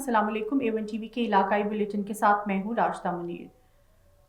अस्सलाम वालेकुम। A1 TV के इलाकाई बुलेटिन के साथ मैं हूँ राशिदा मुनीर।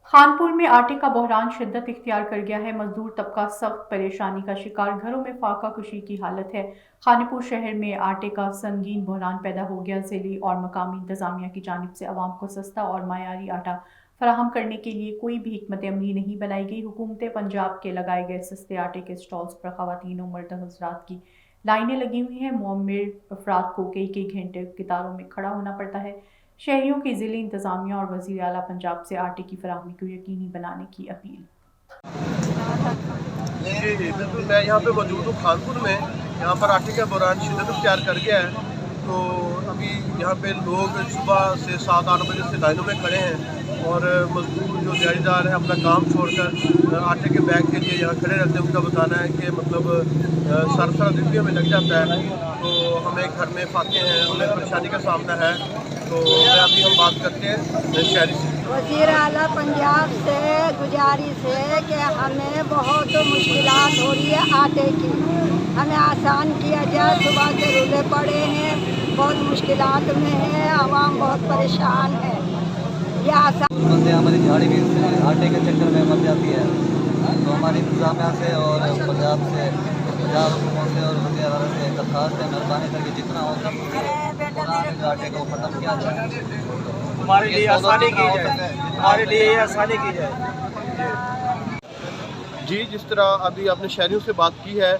खानपुर में आटे का बहरान शिद्दत इख्तियार कर गया है। मजदूर तबका सख्त परेशानी का शिकार, घरों में फाका कुशी की हालत है। खानपुर शहर में आटे का संगीन बहरान पैदा हो गया। ज़िली और मकामी इंतजामिया की जानिब से अवाम को सस्ता और मायारी आटा फराहम करने के लिए कोई भी हिकमत अमली नहीं बनाई गई। हुकूमत पंजाब के लगाए गए सस्ते आटे के स्टॉल्स पर ख़वातीन और मर्द हज़रात की लाइनें लगी हुई हैं। मुअम्मिर अफराद को कई कई घंटे कतारों में खड़ा होना पड़ता है। शहरियों की ज़िली इंतज़ामिया और वज़ीर आला पंजाब से आटे की फराहमी को यकीनी बनाने की अपील। जी बिल्कुल, मैं यहाँ पे मौजूद हूँ खानपुर में। यहाँ पर आटे का बहरान शिद्दत इख्तियार कर गया है। तो अभी यहाँ पे लोग सुबह से 7-8 बजे से लाइनों में खड़े हैं और मजदूर जो दिहाड़ीदार हैं अपना काम छोड़कर आटे के बैग के लिए यहाँ खड़े रहते हैं। उनका बताना है कि मतलब सारा दिन भी हमें लग जाता है, तो हमें घर में फाके हैं, हमें परेशानी का सामना है। तो अभी हम बात करते हैं शहरी से। वज़ीर आला पंजाब से गुजारिश है कि हमें बहुत मुश्किलात हो रही है आटे की, हमें आसान किया जाए। सुबह से रुले पड़े हैं, बहुत मुश्किलात में है, आवाम बहुत परेशान है। यह आसान बंदे हमारी झाड़ी भी आटे के चक्कर में मर जाती है। तो हमारी इंतजामिया से और पंजाब हुकूमत से और वज़ीर आला से दरख्वास्त है, मेहरबानी करके जितना हो सके आटे को ख़त्म किया जाए, हमारे लिए आसानी की जाए, हमारे लिए ये आसानी की जाए। जी, जिस तरह अभी आपने शहरियों से बात की है,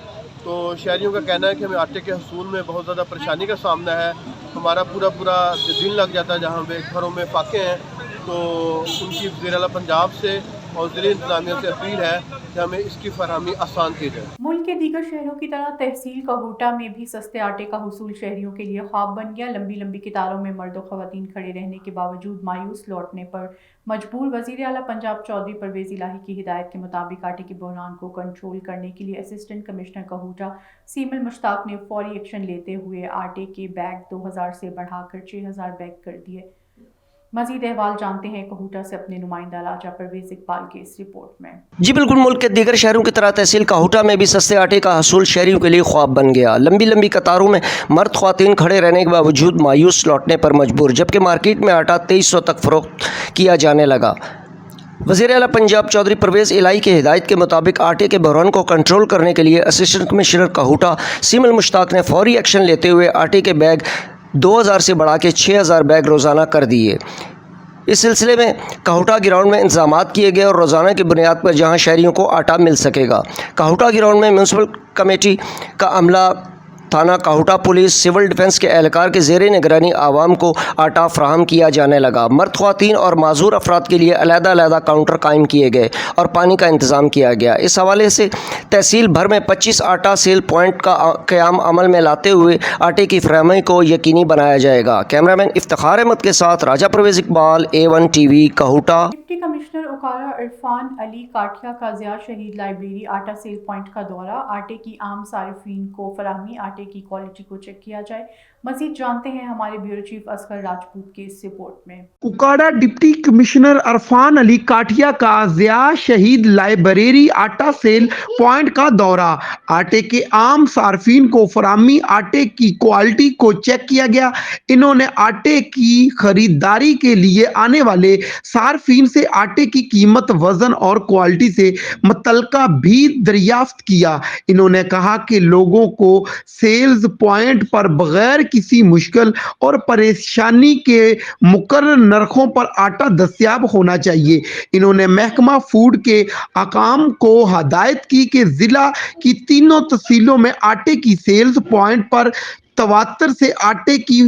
तो शहरियों का कहना है कि हमें आटे के हसूल में बहुत ज़्यादा परेशानी का सामना है। हमारा पूरा दिन लग जाता है, जहाँ पे घरों में फाके हैं। तो उनकी वज़ीर आला पंजाब से और ज़िले इंतज़ामिया से अपील है कि हमें इसकी फरहमी आसान की जाए। मुल्क के दीगर शहरों की तरह तहसील काहूटा में भी सस्ते आटे का हुसूल शहरियों के लिए ख्वाब बन गया। लंबी लंबी कतारों में मर्द और ख़वातीन खड़े रहने के बावजूद मायूस लौटने पर मजबूर वज़ीर आला पंजाब चौधरी परवेज़ इलाही की हिदायत के मुताबिक आटे के बहरान को कंट्रोल करने के लिए असिस्टेंट कमिश्नर काहूटा सीमल मुश्ताक ने फौरी एक्शन लेते हुए आटे के बैग 2000 से बढ़ाकर 6000 बैग कर दिए। मज़ीद अहवाल जानते हैं काहूटा से अपने नुमाइंदा लाजा परवेज़ इकबाल की इस रिपोर्ट में। जी बिल्कुल, मुल्क के दीगर शहरों की तरह तहसील काहूटा में भी सस्ते आटे का हसूल शहरियों के लिए ख्वाब बन गया। लंबी लंबी कतारों में मर्द ख्वातीन खड़े रहने के बावजूद मायूस लौटने पर मजबूर, जबकि मार्केट में आटा 2300 तक फ़रोख्त किया जाने लगा। वज़ीर आला पंजाब चौधरी परवेज़ इलाही की हिदायत के मुताबिक आटे के बहरान को कंट्रोल करने के लिए असिस्टेंट कमिश्नर काहूटा सीमल मुश्ताक ने फौरी एक्शन लेते हुए आटे के बैग 2000 से बढ़ा के 6000 बैग रोज़ाना कर दिए। इस सिलसिले में काहूटा ग्राउंड में इंतजामात किए गए और रोज़ाना की बुनियाद पर जहां शहरियों को आटा मिल सकेगा। काहूटा ग्राउंड में म्यूनसिपल कमेटी का अमला, थाना काहूटा पुलिस, सिविल डिफेंस के एहलकार के ज़ेरे निगरानी आवाम को आटा फ्राहम किया जाने लगा। मर्द ख़वातीन और माजूर अफराद के लिए अलग-अलग काउंटर कायम किए गए और पानी का इंतज़ाम किया गया। इस हवाले से तहसील भर में 25 आटा सेल पॉइंट का क़याम अमल में लाते हुए आटे की फराहमी को यकीनी बनाया जाएगा। कैमरामैन इफ्तिखार अहमद के साथ Raja Pervez Iqbal, A1 TV Kahuta. Deputy commissioner Okara Irfan Ali Kathia का ज़िया शहीद लाइब्रेरी आटा सेल पॉइंट का दौरा। आटे की आम सारिफीन को फराहमी आटे की क्वालिटी को चेक किया जाए। मज़ीद जानते हैं हमारे ब्यूरो चीफ असगर राजपूत की इस रिपोर्ट में। उकाड़ा डिप्टी कमिश्नर इरफान अली काठिया का ज़िया शहीद लाइब्रेरी आटा सेल पॉइंट का दौरा। आटे के आम सार्फिन को फराहमी आटे की क्वालिटी को चेक किया गया। इन्होंने आटे की खरीदारी के लिए आने वाले सार्फिन से आटे की कीमत, वजन और क्वालिटी से मुतल्लिका भी दरियाफ्त किया। इन्होंने कहा कि लोगों को सेल्स पॉइंट पर बगैर किसी मुश्किल और परेशानी के मुकर्रर नरखों पर आटा दस्तयाब होना चाहिए। इन्होंने महकमा फूड के अकाम को हदायत की कि जिला की तीनों तहसीलों में आटे की सेल्स पॉइंट पर तवातर से आटे की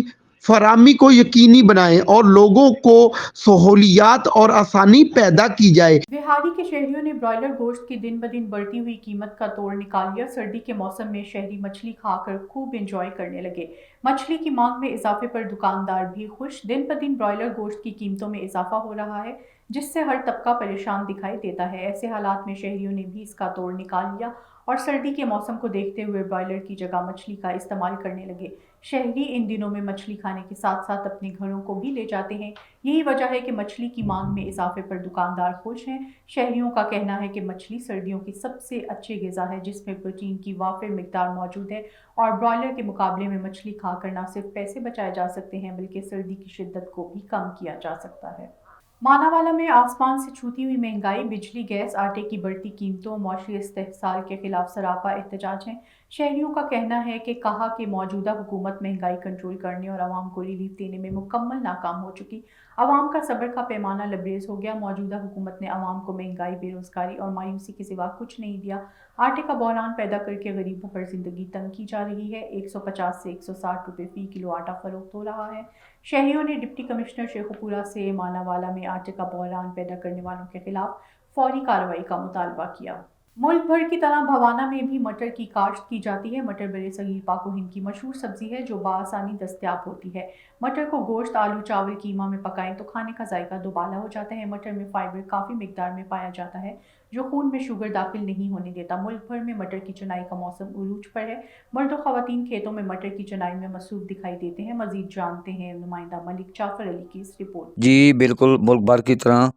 फराहमी को यकीनी बनाएं और लोगों को सहूलियात और आसानी पैदा की जाए। बिहारी के शहरियों ने ब्रॉयलर गोश्त की दिन ब दिन बढ़ती हुई कीमत का तोड़ निकाल लिया। सर्दी के मौसम में शहरी मछली खाकर खूब एंजॉय करने लगे। मछली की मांग में इजाफे पर दुकानदार भी खुश। दिन ब दिन ब्रॉयलर गोश्त की कीमतों में इजाफा हो रहा है, जिससे हर तबका परेशान दिखाई देता है। ऐसे हालात में शहरियों ने भी इसका तोड़ निकाल लिया और सर्दी के मौसम को देखते हुए ब्रॉयलर की जगह मछली का इस्तेमाल करने लगे। शहरी इन दिनों में मछली खाने के साथ साथ अपने घरों को भी ले जाते हैं। यही वजह है कि मछली की मांग में इजाफे पर दुकानदार खुश हैं। शहरियों का कहना है कि मछली सर्दियों की सबसे अच्छी ग़िज़ा है जिसमें प्रोटीन की वाफिर मिकदार मौजूद है और ब्रॉयलर के मुकाबले में मछली खाकर न सिर्फ पैसे बचाए जा सकते हैं बल्कि सर्दी की शिद्दत को भी कम किया जा सकता है। मानावाला में आसमान से छूती हुई महंगाई, बिजली, गैस, आटे की बढ़ती कीमतों, मौशी इस्तेहसाल के खिलाफ सरापा एहतजाज है। शहरियों का कहना है कि कहा कि मौजूदा हुकूमत महंगाई कंट्रोल करने और आवाम को रिलीफ देने में मुकम्मल नाकाम हो चुकी। आवाम का सब्र का पैमाना लबरेज हो गया। मौजूदा हुकूमत ने आवाम को महंगाई, बेरोजगारी और मायूसी के सिवा कुछ नहीं दिया। आटे का बहरान पैदा करके गरीबों पर जिंदगी तंग की जा रही है। 150 से 160 रुपये फी किलो आटा फरोख्त हो रहा है। शहरियों ने डिप्टी कमिश्नर शेखुपुरा से मानावाला में आटे का बहरान पैदा करने वालों के खिलाफ फौरी कार्रवाई का मुतालबा किया। मुल्क भर की तरह भवाना में भी मटर की काश्त की जाती है। मटर बरे सगीर पाक व हिंद की मशहूर सब्जी है जो बआसानी दस्तयाब होती है। मटर को गोश्त, आलू, चावल, कीमा में पकाएं तो खाने का जायका दोबाला हो जाता है। मटर में फाइबर काफ़ी मिकदार में पाया जाता है जो खून में शुगर दाखिल नहीं होने देता। मुल्क भर में मटर की चुनाई का मौसम उरूज पर है। मर्द और ख़वातीन खेतों में मटर की चुनाई में मसरूफ दिखाई देते हैं। मजीद जानते हैं नुमाइंदा मलिक जाफर अली की इस रिपोर्ट। जी बिल्कुल, मुल्क भर की तरह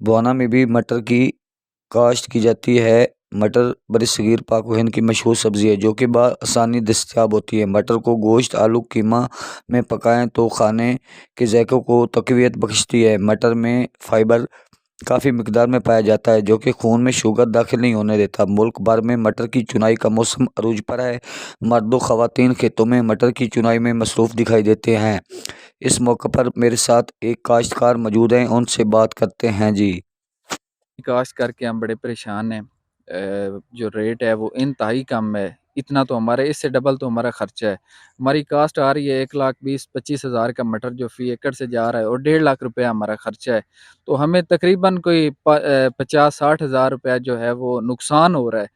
बवाना में भी मटर की काश्त की जाती है। मटर बरसगीर पाक व हिंद की मशहूर सब्ज़ी है जो कि बआसानी दस्तयाब होती है। मटर को गोश्त, आलू, कीमा में पकाएं तो खाने के जायकों को तक़वियत बख्शती है। मटर में फ़ाइबर काफ़ी मिकदार में पाया जाता है जो कि खून में शुगर दाखिल नहीं होने देता। मुल्क भर में मटर की चुनाई का मौसम अरूज पर है। मर्द व ख़वातीन खेतों में मटर की चुनाई में मसरूफ़ दिखाई देते हैं। इस मौके पर मेरे साथ एक काश्तकार मौजूद हैं, उनसे बात करते हैं। जी काश्त करके हम बड़े परेशान हैं। जो रेट है वो इंतहाई कम है। इतना तो हमारे इससे डबल तो हमारा खर्चा है। हमारी कास्ट आ रही है 1,20,25,000 का मटर जो फ़ी एकड़ से जा रहा है और 1.5 लाख रुपया हमारा खर्चा है। तो हमें तकरीबन कोई 50-60 हज़ार रुपया जो है वो नुकसान हो रहा है।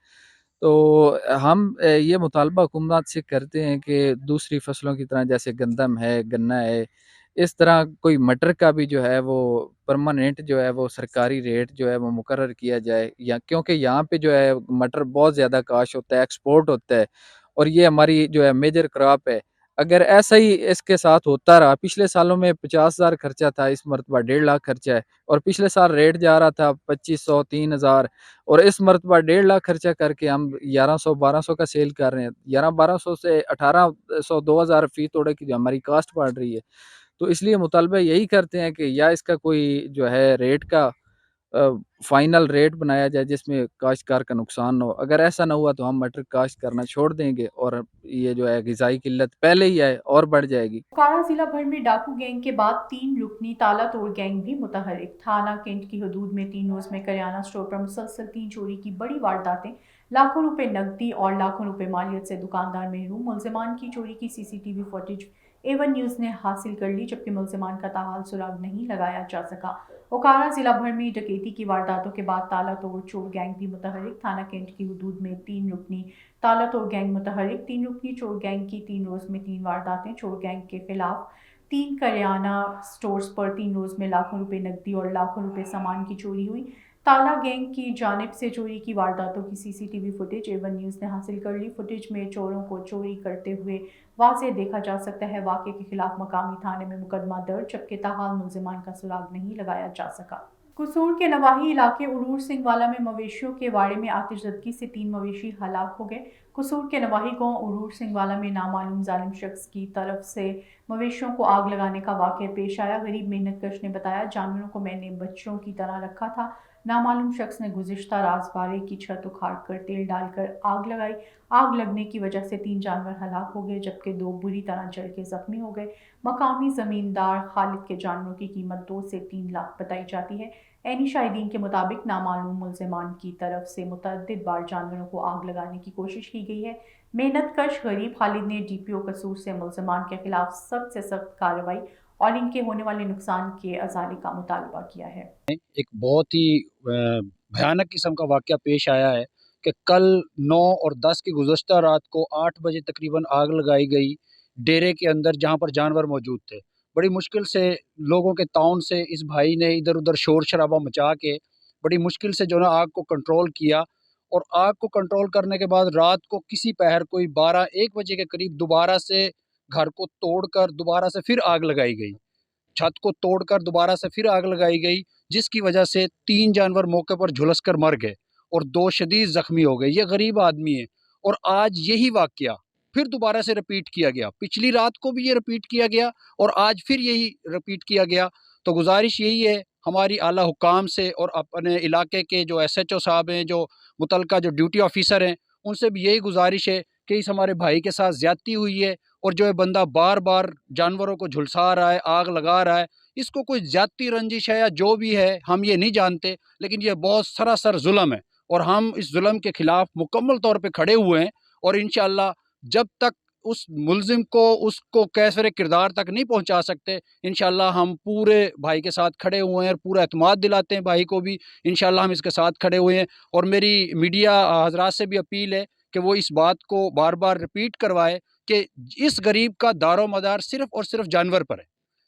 तो हम ये मुतालबा हुकूमत से करते हैं कि दूसरी फसलों की तरह जैसे गंदम है, गन्ना है, इस तरह कोई मटर का भी जो है वो परमानेंट जो है वो सरकारी रेट जो है वो मुकर्रर किया जाए। या क्योंकि यहाँ पे जो है मटर बहुत ज़्यादा काश होता है, एक्सपोर्ट होता है और ये हमारी जो है मेजर क्रॉप है। अगर ऐसा ही इसके साथ होता रहा, पिछले सालों में 50,000 खर्चा था, इस मरतबा 1.5 लाख खर्चा है और पिछले साल रेट जा रहा था 2500, 3000 और इस मरतबा 1.5 लाख खर्चा करके हम 1100-1200 का सेल कर रहे हैं। 1100-1200 से 1800, 2000 फ़ी तोड़े की जो हमारी कास्ट बढ़ रही है। तो इसलिए मुतालबा यही करते हैं कि या इसका कोई जो है रेट का फ़ाइनल रेट बनाया जाए जिसमें काश्तकार का नुकसान ना हो। अगर ऐसा ना हुआ तो हम मटर काश्त करना छोड़ देंगे और ये जो है ग़िज़ाई किल्लत पहले ही है और बढ़ जाएगी। बोकारो जिला भर में डाकू गैंग के बाद 3 रुकनी ताला तोड़ गैंग भी मुतहर्रिक। थाना कैंट की हदूद में 3 रोज़ में करियाना स्टोर पर मुसलसल 3 चोरी की बड़ी वारदातें, लाखों रुपए नकदी और लाखों रुपए मालियत से दुकानदार महरूम। मुलजिमान की चोरी की सीसीटीवी फुटेज A1 न्यूज़ ने हासिल कर ली जबकि मुलजिमान का ताहाल सुराग नहीं लगाया जा सका। बोकारो जिला भर में डकैती की वारदातों के बाद ताला तोड़ चोर गैंग भी मुतहर्रिक। थाना कैंट की हदूद में 3 रुकनी ताला तोड़ गैंग मुतहर्रिक। 3 रुकनी चोर गैंग की 3 रोज़ में 3 वारदातें। चोर गैंग के खिलाफ 3 करियाना स्टोर्स पर 3 रोज़ में लाखों रुपए नकदी और लाखों रुपए सामान की चोरी हुई। ताला गैंग की जानिब से चोरी की वारदातों की सीसीटीवी फुटेज A1 न्यूज़ ने हासिल कर ली। फुटेज में चोरों को चोरी करते हुए वाज़ेह देखा जा सकता है। वाक़े के खिलाफ मकामी थाने में मुकदमा दर्ज जबकि ताहाल मुलजिमान का सुराग नहीं लगाया जा सका। कसूर के नवाही इलाके उरूर सिंह वाला में मवेशियों के वाड़े में आतिशज़दगी से 3 मवेशी हलाक हो गए। कसूर के नवाही गांव उरूर सिंह वाला में नामालूम जालिम शख्स की तरफ से मवेशियों को आग लगाने का वाक़या पेश आया। गरीब मेहनत कश ने बताया, जानवरों को मैंने बच्चों की तरह रखा था। नामालूम शख्स ने गुज़िश्ता रात बारे की छत उखाड़ कर तेल डालकर आग लगाई। आग लगने की वजह से 3 जानवर हलाक हो गए जबकि 2 बुरी तरह जल के ज़ख्मी हो गए। मकामी ज़मींदार खालिद के जानवरों की कीमत 2 से 3 लाख बताई जाती है। ऐनी शाहिदीन के मुताबिक नामालूम मुलजिमान की तरफ से मुतअद्दिद बार जानवरों को आग लगाने की कोशिश की गई है। मेहनत कश गरीब खालिद ने DPO कसूर से मुलजिमान के खिलाफ सख्त से सख्त कार्रवाई और इनके होने वाले नुकसान के अजाले का मुतालबा किया है। एक बहुत ही भयानक किस्म का वाक़या पेश आया है कि कल 9 और 10 की गुज़श्ता रात को 8 बजे तकरीबन आग लगाई गई डेरे के अंदर जहां पर जानवर मौजूद थे। बड़ी मुश्किल से लोगों के ताउन से इस भाई ने इधर उधर शोर शराबा मचा के बड़ी मुश्किल से जो है आग को कंट्रोल किया اور آگ کو کنٹرول کرنے کے بعد رات کو کسی پہر کوئی 12-1 بجے کے قریب دوبارہ سے گھر کو توڑ کر دوبارہ سے پھر آگ لگائی گئی، چھت کو توڑ کر دوبارہ سے پھر آگ لگائی گئی، جس کی وجہ سے 3 جانور موقع پر جھلس کر مر گئے اور 2 شدید زخمی ہو گئے۔ یہ غریب آدمی ہے، اور آج یہی واقعہ پھر دوبارہ سے رپیٹ کیا گیا، پچھلی رات کو بھی یہ رپیٹ کیا گیا اور آج پھر یہی رپیٹ کیا گیا۔ تو گزارش یہی ہے ہماری اعلیٰ حکام سے اور اپنے علاقے کے جو SHO صاحب ہیں، جو متعلقہ جو ڈیوٹی آفیسر ہیں، ان سے بھی یہی گزارش ہے کہ اس ہمارے بھائی کے ساتھ زیادتی ہوئی ہے، اور جو ہے بندہ بار بار جانوروں کو جھلسا رہا ہے، آگ لگا رہا ہے، اس کو کوئی زیادتی رنجش ہے یا جو بھی ہے ہم یہ نہیں جانتے، لیکن یہ بہت سراسر ظلم ہے، اور ہم اس ظلم کے خلاف مکمل طور پہ کھڑے ہوئے ہیں، اور انشاءاللہ جب تک اس ملزم کو اس کو کیسر کردار تک نہیں پہنچا سکتے، انشاءاللہ ہم پورے بھائی کے ساتھ کھڑے ہوئے ہیں اور پورا اعتماد دلاتے ہیں بھائی کو بھی، انشاءاللہ ہم اس کے ساتھ کھڑے ہوئے ہیں۔ اور میری میڈیا حضرات سے بھی اپیل ہے کہ وہ اس بات کو بار بار ریپیٹ کروائے کہ اس غریب کا دار و مدار صرف اور صرف جانور پر ہے،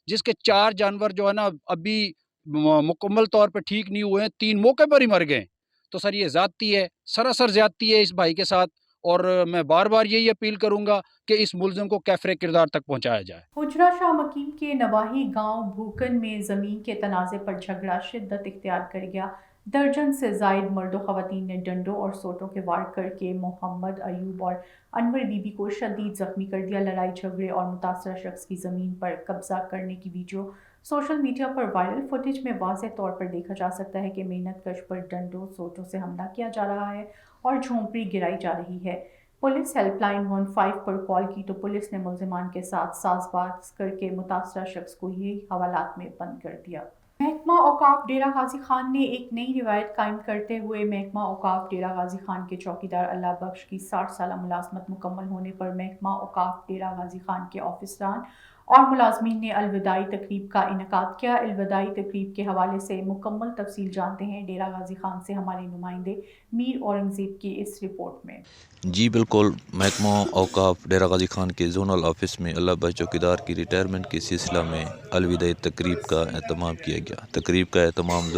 جس کے 4 جانور جو ہے نا ابھی مکمل طور پہ ٹھیک نہیں ہوئے ہیں، 3 موقع پر ہی مر گئے۔ تو سر یہ زیادتی ہے، سراسر زیادتی ہے اس بھائی کے ساتھ، اور میں بار بار یہی اپیل کروں گا کہ اس ملزم کو کیفر کردار تک پہنچایا جائے۔ حجرہ شاہ مقیم کے نواحی گاؤں بھوکن میں زمین کے تنازع پر جھگڑا شدت اختیار کر گیا۔ درجن سے زائد مرد و خواتین نے ڈنڈوں اور سوٹوں کے وار کر کے محمد ایوب اور انور بی بی کو شدید زخمی کر دیا۔ لڑائی جھگڑے اور متاثرہ شخص کی زمین پر قبضہ کرنے کی ویڈیو سوشل میڈیا پر وائرل۔ فوٹیج میں واضح طور پر دیکھا جا سکتا ہے کہ محنت کش پر ڈنڈوں سوٹوں سے حملہ کیا جا رہا ہے اور جھونپڑی گرائی جا رہی ہے۔ پولیس ہیلپ لائن 15 پر کال کی تو پولیس نے ملزمان کے ساتھ ساز باز کر کے متاثرہ شخص کو یہی حوالات میں بند کر دیا۔ محکمہ اوقاف ڈیرہ غازی خان نے ایک نئی روایت قائم کرتے ہوئے محکمہ اوقاف ڈیرہ غازی خان کے چوکیدار اللہ بخش کی 60 سالہ ملازمت مکمل ہونے پر محکمہ اوقاف ڈیرہ غازی خان کے آفیسران اور ملازمین نے الوداعی تقریب کا انعقاد کیا۔ الوداعی تقریب کے حوالے سے مکمل تفصیل جانتے ہیں ڈیرہ غازی خان سے ہمارے نمائندے میر اورنگزیب کی اس رپورٹ میں۔ جی بالکل، محکمہ اوقاف ڈیرہ غازی خان کے زونل آفس میں اللہ بخش چوکیدار کی ریٹائرمنٹ کے سلسلہ میں الوداعی تقریب کا اہتمام کیا گیا۔ تقریب کا اہتمام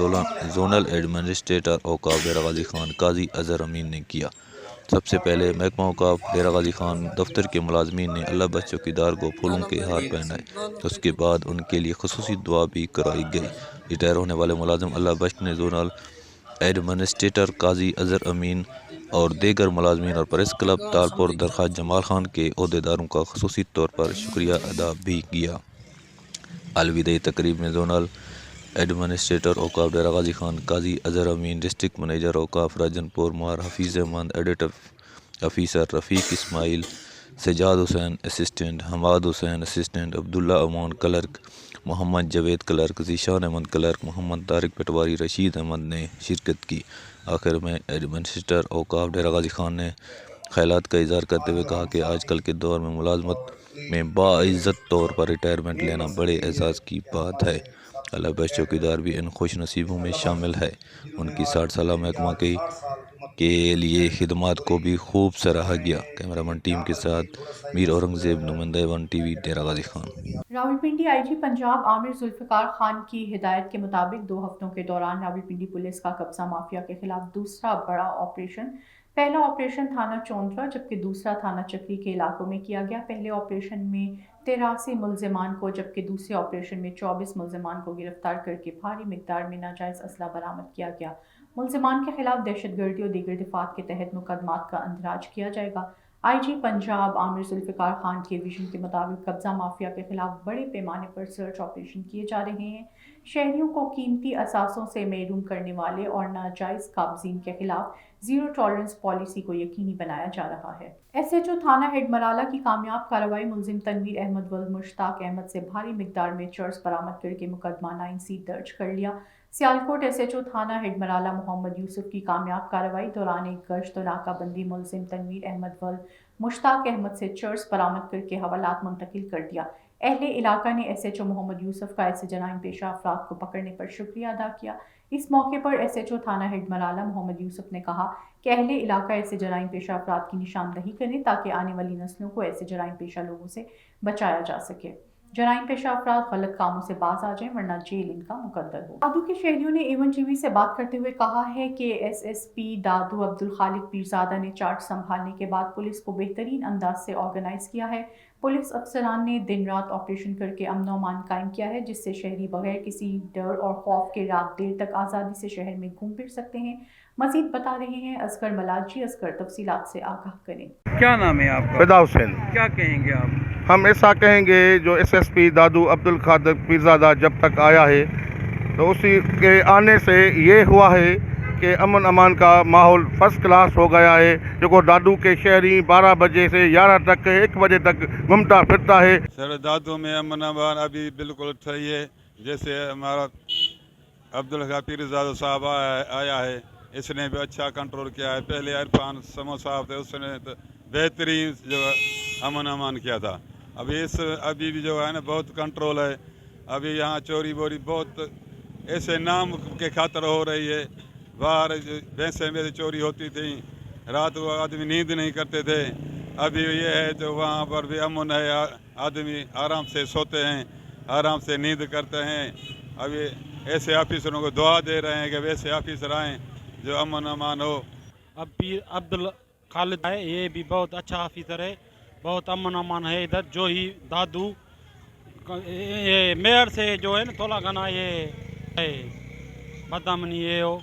زونل ایڈمنسٹریٹر اوقاف ڈیرہ غازی خان قاضی اظہر امین نے کیا۔ سب سے پہلے محکمہ اوقاف ڈیرہ غازی خان دفتر کے ملازمین نے اللہ بخش چوکیدار کو پھولوں کے ہار پہنائے، اس کے بعد ان کے لیے خصوصی دعا بھی کرائی گئی۔ ریٹائر ہونے والے ملازم اللہ بخش نے زونل ایڈمنسٹریٹر قاضی اظہر امین اور دیگر ملازمین اور پریس کلب تالپور درخواست جمال خان کے عہدیداروں کا خصوصی طور پر شکریہ ادا بھی کیا۔ الوداعی تقریب میں زونل ایڈمنسٹریٹر اوقاف ڈیرہ غازی خان قاضی اظہر امین، ڈسٹرکٹ منیجر اوقاف راجن پور مار حفیظ احمد، ایڈٹ آفیسر رفیق اسماعیل، سجاد حسین اسسٹنٹ، حماد حسین اسسٹنٹ، عبداللہ امان کلرک، محمد جاوید کلرک، ذیشان احمد کلرک، محمد طارق پٹواری، رشید احمد نے شرکت کی۔ آخر میں ایڈمنسٹریٹر اوقاف ڈیرہ غازی خان نے خیالات کا اظہار کرتے ہوئے کہا کہ آج کل کے دور میں ملازمت میں باعزت طور پر ریٹائرمنٹ لینا بڑے اعزاز کی بات ہے۔ اللہ بخش چوکیدار بھی ان خوش نصیبوں میں شامل ہے۔ ان کی 60 سالہ محکمہ کے لیے خدمات کو بھی خوب سراہا گیا۔ کیمرہ مین ٹیم کے ساتھ میر اورنگزیب، نمائندہ 1 TV ڈیرہ غازی خان۔ راولپنڈی IG پنجاب عامر ذوالفقار خان کی ہدایت کے مطابق 2 ہفتوں کے دوران راولپنڈی پولیس کا قبضہ مافیا کے خلاف دوسرا بڑا آپریشن، پہلا آپریشن تھانہ چوندرا جبکہ دوسرا تھانہ چکری کے علاقوں میں کیا گیا۔ پہلے آپریشن میں 83 ملزمان کو جبکہ دوسرے آپریشن میں 24 ملزمان کو گرفتار کر کے بھاری مقدار میں ناجائز اسلحہ برآمد کیا گیا۔ ملزمان کے خلاف دہشت گردی اور دیگر دفعات کے تحت مقدمات کا اندراج کیا جائے گا۔ IG پنجاب عامر ذوالفقار خان کے ویژن کے مطابق قبضہ مافیا کے خلاف بڑے پیمانے پر سرچ آپریشن کیے جا رہے ہیں۔ شہریوں کو قیمتی اثاثوں سے محروم کرنے والے اور ناجائز قابضین کے خلاف زیرو ٹالرنس پالیسی کو یقینی بنایا جا رہا ہے۔ SHO تھانہ ہیڈ مرالہ کی کامیاب کارروائی، ملزم تنویر احمد ولد مشتاق احمد سے بھاری مقدار میں چرس برآمد کر کے مقدمہ 9C درج کر لیا۔ سیالکوٹ SHO تھانہ ہیڈ مرالہ محمد یوسف کی کامیاب کارروائی دوران ایک گشت و ناکہ بندی ملزم تنویر احمد ولد مشتاق احمد سے چرس برآمد کر کے حوالات منتقل کر دیا۔ اہل علاقہ نے SHO محمد یوسف کا ایسے جرائم پیشہ افراد کو پکڑنے پر شکریہ ادا کیا۔ اس موقع پر SHO تھانہ ہیڈ مرالہ محمد یوسف نے کہا کہ اہل علاقہ ایسے جرائم پیشہ افراد کی نشاندہی کریں تاکہ آنے والی نسلوں کو ایسے جرائم پیشہ لوگوں سے بچایا جا سکے۔ जराइम पेशा अफराद गलत कामों से बाज आ जाएं वरना जेल इनका मुकद्दर हो। दादू के शहरियों ने A1 टीवी से बात करते हुए कहा है कि SSP दादू अब्दुल खालिक पीरजादा ने चार्ज संभालने के बाद पुलिस को बेहतरीन अंदाज से ऑर्गेनाइज किया है। पुलिस अफसरान ने दिन रात ऑपरेशन करके अमन व अमान कायम किया है, जिससे शहरी बगैर किसी डर और खौफ के रात देर तक आज़ादी से शहर में घूम फिर सकते हैं। मजीद बता रहे हैं असगर मलाजी। असगर तफसीलात से आगाह करें। क्या नाम है आपका? फिदा हुसैन। क्या कहेंगे आप? हम ऐसा कहेंगे, जो SSP दादू अब्दुल खालिक पीरजादा जब तक आया है तो उसी के आने से ये हुआ है कि अमन अमान का माहौल फर्स्ट क्लास हो गया है। जो दादू के शहरी 12 बजे से 11 तक 1 बजे तक घूमता फिरता है। सर दादू में अमन अमान अभी बिल्कुल सही है। जैसे हमारा अब्दुल खालिक पीरजादा साहब आया है, इसने भी अच्छा कंट्रोल किया है। पहले इरफान समो साहब थे, उसने तो बेहतरीन जो अमन अमान किया था। अभी भी जो है ना बहुत कंट्रोल है। अभी यहाँ चोरी बोरी बहुत ऐसे नाम के खातर हो रही है। बाहर भैंसे में चोरी होती थी, रात को आदमी नींद नहीं करते थे। अभी ये है तो वहाँ पर भी अमन है, आदमी आराम से सोते हैं, आराम से नींद करते हैं। अभी ऐसे ऑफिसरों को दुआ दे रहे हैं कि वैसे ऑफिसर आएँ जो अमन अमान हो। अब अब्दुल खालिद है, ये भी बहुत अच्छा ऑफिसर है, बहुत अमन अमान है इधर। जो ही दादू ये मेयर से जो है ना थोड़ा घना ये है बदमनी ये हो,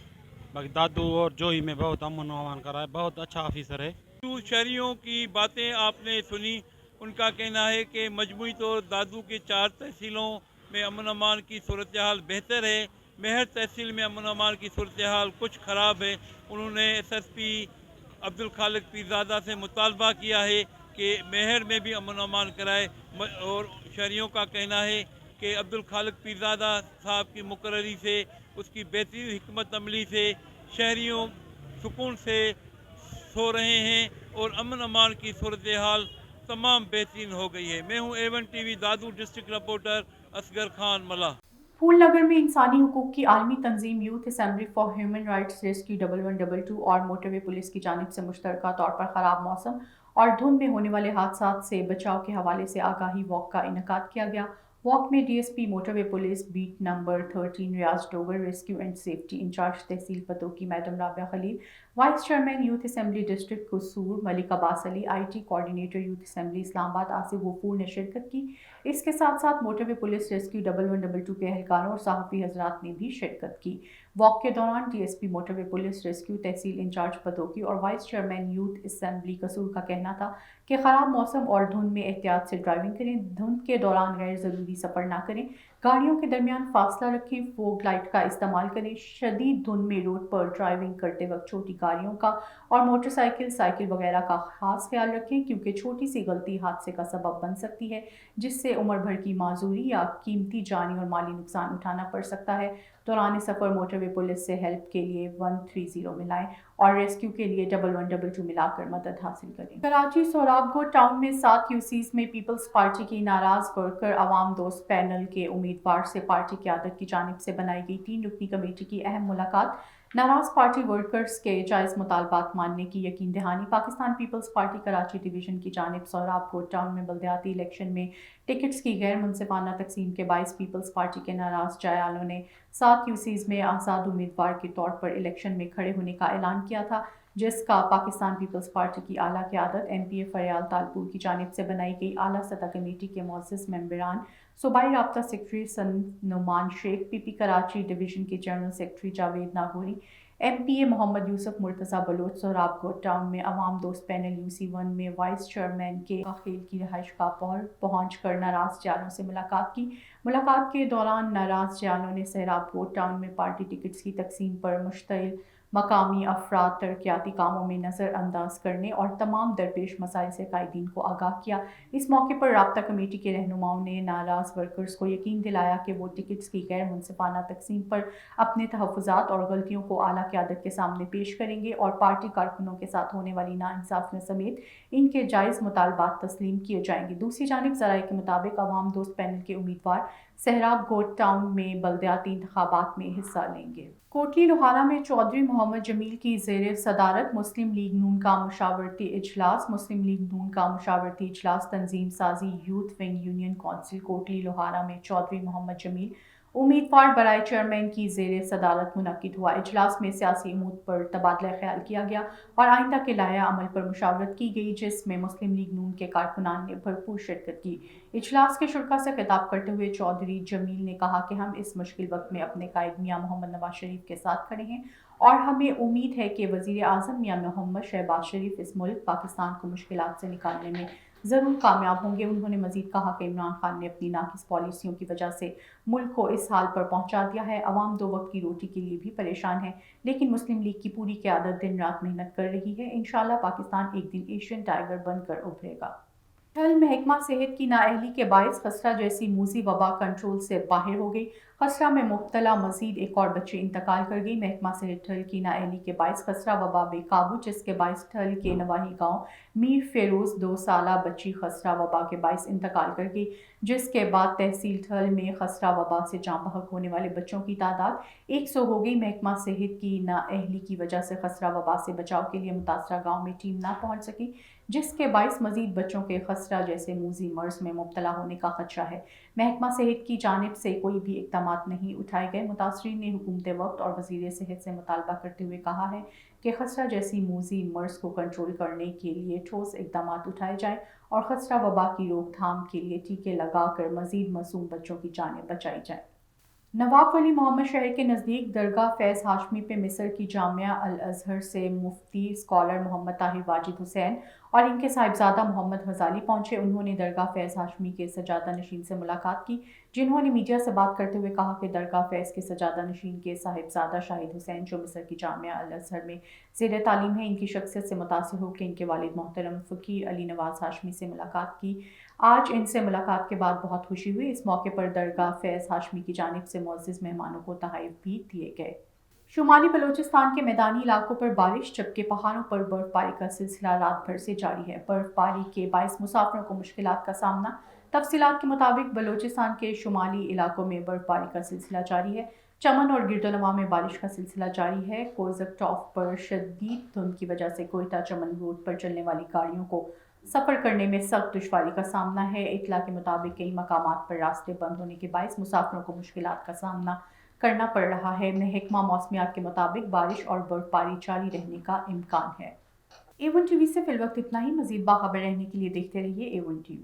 बाकी दादू और जो ही में बहुत अमन अमान कर रहा है, बहुत अच्छा ऑफिसर है। शहरियों की बातें आपने सुनी, उनका कहना है कि मजमूई तौर दादू के 4 तहसीलों में अमन अमान की सूरत हाल बेहतर है। मेहर तहसील में अमन अमान की सूरत हाल कुछ ख़राब है। उन्होंने SSP अब्दुल खालिक पीरजादा से मुतालबा किया है कि मेहर में भी अमन अमान कराए। और शहरियों का कहना है कि अब्दुल खालिक पीरजादा साहब की मुकर्ररी से, उसकी बेहतरीन हिकमत अमली से शहरियों सुकून से सो रहे हैं और अमन अमान की सूरत हाल तमाम बेहतरीन हो गई है। मैं हूँ A1 TV Dadu district reporter Asghar Khan मला। फूलनगर में इंसानी हुकूक की आलमी तंजीम youth assembly for human rights rescue 1122 और मोटरवे पुलिस की जानिब से मुश्तरका तौर पर ख़राब मौसम और धुंध में होने वाले हादसात से बचाव के हवाले से आगाही वॉक का इनेकाद किया गया। वॉक में DSP motorway police beat number 13 Riaz Dogar, rescue and safety incharge tehsil Pattoki madam Rabia Khalil, vice chairman youth assembly district Kasur Malik Abbas Ali, IT coordinator youth assembly Islamabad Asif Ghafoor ने शिरकत की। इसके साथ साथ मोटरवे पुलिस रेस्क्यू 1122 के एहलकारों और सहाफ़ी हजरात ने भी शिरकत की। वॉक के दौरान DSP मोटरवे पुलिस रेस्क्यू तहसील इंचार्ज पतोकी और वाइस चेयरमैन यूथ असेंबली कसूर का कहना था कि ख़राब मौसम और धुंध में एहतियात से ड्राइविंग करें, धुंध के दौरान गैर ज़रूरी सफ़र ना करें, गाड़ियों के दरमियान फासला रखें, फोग लाइट का इस्तेमाल करें, शदीद धुंध में रोड पर ड्राइविंग करते वक्त छोटी गाड़ियों का और मोटरसाइकिल, साइकिल वगैरह का खास ख्याल रखें, क्योंकि छोटी सी गलती हादसे का सबब बन सकती है, जिससे उम्र भर की माजूरी या कीमती जानी और माली नुकसान उठाना पड़ सकता है। दौरान सफ़र मोटरवे पुलिस से हेल्प के लिए 130 मिलाएं और रेस्क्यू के लिए 1122 मिलाकर मदद हासिल करें। कराची सोहराबगोट टाउन में 7 यूसीज में पीपल्स पार्टी की नाराज वर्कर अवाम दोस्त पैनल के उम्मीदवार से पार्टी क़यादत की जानिब से बनाई गई 3 रुकनी कमेटी की अहम मुलाकात। नाराज पार्टी वर्कर्स के जायज़ मुतालबात मानने की यकीन दहानी। Pakistan peoples party Karachi division की जानिब सोहराबगोट टाउन में बल्दियाती इलेक्शन में टिकट्स की गैर मुनसिफाना तकसीम के बाइस पीपल्स पार्टी के नाराज जायालों ने 7 यूसीज में आज़ाद उम्मीदवार के तौर पर इलेक्शन में खड़े होने का ऐलान किया था, जिसका पाकिस्तान पीपल्स पार्टी की आला क़यादत MPA फरियाल तालपुर की जानिब से बनाई गई आला सतह कमेटी के मुअज़्ज़ज़ मेंबरान, सूबाई राब्ता secretary Noman Sheikh, PP Karachi division के general secretary Javed Nagori, MPA Mohammad Yousuf Murtaza Baloch Sohrabgoth town में अवाम दोस्त पैनल UC1 में वाइस चेयरमैन के खेल की रिहाइश का पर पहुँच कर नाराज जालों से मुलाकात की। मुलाकात के दौरान नाराज जालों ने सोहराबगोट टाउन में पार्टी टिकट्स की तकसीम पर मुश्तइल मकामी अफराद तरक्याती कामों में नज़र अंदाज करने और तमाम दरपेश मसाइल से कायदीन को आगाह किया। इस मौके पर राब्ता कमेटी के रहनुमाओं ने नाराज़ वर्कर्स को यकीन दिलाया कि वो टिकट्स की गैर मुनसिफाना तकसीम पर अपने तहफ़्फ़ुज़ात और गलतियों को आला क़यादत के सामने पेश करेंगे और पार्टी कारकुनों के साथ होने वाली नाइंसाफ़ियों समेत इनके जायज़ मुतालबात तस्लीम किए जाएंगे। दूसरी जानिब ज़राए के मुताबिक अवाम दोस्त पैनल के उम्मीदवार सहराब गोट टाउन में बल्दियाती इंतखाबात में हिस्सा लेंगे। कोटली लोहारा में चौधरी मोहम्मद जमील की ज़ेर सदारत मुस्लिम लीग नून का मुशावरती इजलास। मुस्लिम लीग नून का मुशावरती इजलास तंजीम साजी youth wing union council Kotli Lohara में चौधरी मोहम्मद जमील उम्मीदवार बराए चेयरमैन की ज़ेर सदारत मुनक्किद हुआ। इजलास में सियासी उमूर पर तबादला ख्याल किया गया और आइंदा के लाया अमल पर मुशावरत की गई, जिसमें मुस्लिम लीग नून के कारकुनान ने भरपूर शिरकत की। इजलास के शुरा से खिताब करते हुए चौधरी जमील ने कहा कि हम इस मुश्किल वक्त में अपने कायद मियां मोहम्मद नवाज शरीफ के साथ खड़े हैं और हमें उम्मीद है कि वज़ीर आज़म मियां मोहम्मद शहबाज शरीफ इस मुल्क पाकिस्तान को मुश्किलात से निकालने में ज़रूर कामयाब होंगे। उन्होंने मज़ीद कहा कि इमरान खान ने अपनी नाकिस पॉलिसियों की वजह से मुल्क को इस हाल पर पहुंचा दिया है। अवाम दो वक्त की रोटी के लिए भी परेशान है, लेकिन मुस्लिम लीग की पूरी क़यादत दिन रात मेहनत कर रही है। इंशाअल्लाह पाकिस्तान एक दिन एशियन टाइगर बनकर उभरेगा। कल महकमा सेहत की नाअहली के बायस खसरा जैसी मूजी वबा कंट्रोल से बाहर हो गई। खसरा में मुब्तला मजीद एक और बच्ची इंतकाल कर गई। महकमा सेहत ठल की नाअहली के बायस खसरा वबा बेकाबू, जिसके बायस ठल के नवाही गांव मीर फेरोज 2 साला बच्ची खसरा वबा के बायस इंतकाल कर गई, जिसके बाद तहसील ठल में खसरा वबा से जाँ बहक होने वाले बच्चों की तादाद 100 हो गई। महकमा सेहत की नाअहली की वजह से खसरा वबा से बचाव के लिए मुतासरा गाँव में टीम ना पहुँच सकी, जिसके बायस मजीद बच्चों के खसरा जैसे मूजी मर्ज में मुब्तला होने का खदशा है। महकमा सेहत की जानिब से कोई भी इक़दामात नहीं उठाए गए। मुतासरीन ने हुकूमत वक्त और वज़ीर सेहत से मुतालबा करते हुए कहा है कि खसरा जैसी मूजी मर्ज को कंट्रोल करने के लिए ठोस इक़दामात उठाए जाएँ और खसरा वबा की रोकथाम के लिए टीके लगाकर मजीद मासूम बच्चों की जानें बचाई जाएँ। नवाब वली मोहम्मद शहर के नज़दीक दरगाह फैज़ हाशमी पे मिस्र की जामिया अल अज़हर से मुफ्ती स्कॉलर मोहम्मद ताहिर वाजिद हुसैन और इनके साहिबजादा मोहम्मद गजाली पहुंचे। उन्होंने दरगाह फैज़ हाशमी के सजादा नशीन से मुलाकात की, जिन्होंने मीडिया से बात करते हुए कहा कि दरगाह फैज़ के सजादा नशीन के साहिबजादा शाहिद हुसैन जो मिस्र की जामिया अल अज़हर में ज़ेर तालीम है, इनकी शख्सियत से मुतासिर होकर इनके वालिद मोहतरम फ़कीर अली नवाज़ हाशमी से मुलाकात की। आज इनसे मुलाकात के बाद बहुत खुशी हुई। इस मौके पर दरगाह फैज़ हाशमी की जानिब से मुअज़्ज़िज़ मेहमानों को तोहफ़े भी दिए गए। शुमाली बलूचिस्तान के मैदानी इलाकों पर बारिश, जबकि पहाड़ों पर बर्फबारी का सिलसिला रात भर से जारी है। बर्फबारी के बायस मुसाफिरों को मुश्किलात का सामना। तफसीलात के मुताबिक बलूचिस्तान के शुमाली इलाकों में बर्फबारी का सिलसिला जारी है। चमन और गिरदोनवा में बारिश का सिलसिला जारी है। कोज़क टॉप पर शदीद धुंध की वजह से कोयटा चमन रोड पर चलने वाली गाड़ियों को सफ़र करने में सख्त दुश्वारी का सामना है। इतला के मुताबिक कई मकामात पर रास्ते बंद होने के बायस मुसाफिरों को मुश्किलात का सामना करना पड़ रहा है। महकमा मौसमियात के मुताबिक बारिश और बर्फबारी जारी रहने का इम्कान है। A1 TV से फिलवक्त इतना ही। मज़ीद बाखबर रहने के लिए देखते रहिए A1 TV।